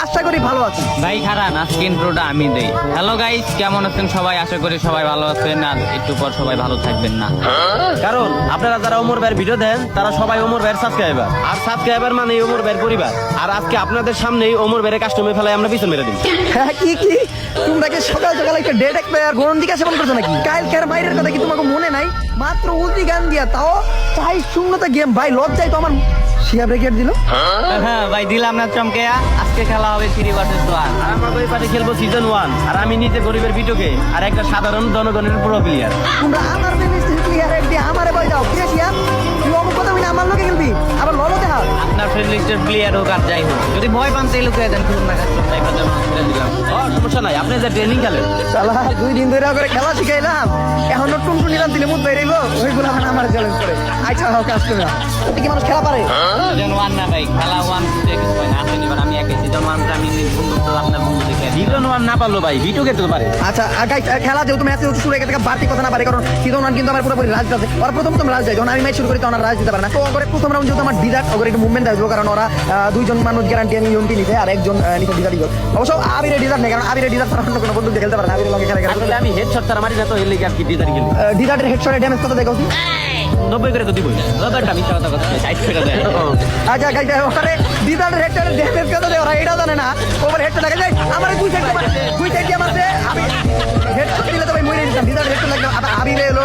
আশা করি ভালো আছেন। ভাই খারান আজকে ইন্ট্রোটা আমি দেই। হ্যালো গাইস, কেমন আছেন সবাই? আশা করি সবাই ভালো আছেন আর একটু পর সবাই ভালো থাকবেন না। কারণ আপনারা যারা ওমর ভাইয়ের ভিডিও দেন তারা সবাই ওমর ভাইয়ের সাবস্ক্রাইবার, আর সাবস্ক্রাইবার মানে ওমর ভাইয়ের পরিবার। আর আজকে আপনাদের সামনেই ওমর ভাইয়ের কাস্টমে ফেলায় আমরা পিছন মেরে দিই। হ্যাঁ, কি তোমরা কি সকাল সকাল একটা ডেট একটা গরম দিকে সেবন করছো নাকি? কালকের বাইরের কথা কি তোমাকে মনে নাই? মাত্র উল্টি গান দিয়া, তাও চাই শূন্যতা গেম। ভাই লজ্জায় তো আমার শিয়া ব্রেকেট দিল। হ্যাঁ ভাই, দিলাম না চমকে। আজকে খেলা হবে 3 vs 1। আর আমরা ওই পাশে খেলবো সিজন 1, আর আমি নিজে গরিবের বিটকে আর একটা সাধারণ জনগণের প্রো প্লেয়ার। তোমরা আমার প্লেয়ার দিয়ে আমারে বই দাও। কে শিয়া? তুই অমুক কথা না আমার লোকে খেলবি, আবার ললো দেখা। আপনার ফ্রেন্ড লিস্টের প্লেয়ার হোক আর যাই হোক, যদি ভয় পান তাই লুকিয়ে দেন, খুলুন না কাজ তাই কথা ছেড়ে দিলাম। সমস্যা নাই, আপনি যে ট্রেনিং খেলেন। শালা 2 দিন ধরে করে খেলা শিখাইলাম, এখন টুনটুন নিলাম দিলে মুখ বেরিয়ে গেলো। ওইগুলো মানে আমার চ্যালেঞ্জ করে। আচ্ছা হোক, কাজ করে ওটা কি মানুষ খেলা পারে? সিজন 1 না ভাই, খেলা 1 থেকে কিছু হয় না। আসেন এবার আমি একাই সিজন 1 আমি বন্ধু তো আপনার বন্ধু দেখে সিজন 1 না পারলো ভাই বিটকে তো পারে। আচ্ছা guys, খেলা যেহেতু ম্যাচ শুরু হয়ে গেছে, বাড়তি কথা না পারে, কারণ সিজন 1 কিন্তু আমার পুরোপুরি রাজ আছে। ওরা প্রথম রাজ যায়, যখন আমি ম্যাচ শুরু করি তখন রাজ দিতে পারে না। তো ওরে প্রথম রাউন্ড যেহেতু আমার ডিজার্ট, ওরে একটু মুভমেন্ট আসবো, কারণ ওরা 2 জন মানুষ গ্যারান্টি আমি ইউনিটি নিতে, আর একজন নিতে ডিজার্ট দিল। অবশ্য আবিরের ডিজার্ট নেই, কারণ আবিরের ডিজার্ট অন্য কোনো বন্ধু খেলতে পারে না। আবিরের লগে খেলা আসলে আমি হেডশট তার মারি না, তো এর লেগে আর কি ডিজার খেলি। ডিজার্টের হেডশটের ড্যামেজ কত দেখো? 90 করে তো দিবই না। দাদাটা মিথ্যা কথা কথা 60 করে দেয়। আচ্ছা গাইস, ওখানে ডিজার্টের হেডশটের ড্যামেজ কত দেয় ওরা এটা জানে না। ওভার হেডশট লাগে যায় আমার দুই সাইড দিয়ে মারছে। আমি হেডশট দিলে তো ভাই মরে যেতাম। ডিজার্টের হেডশট লাগলো, আবার আবিরে এলো।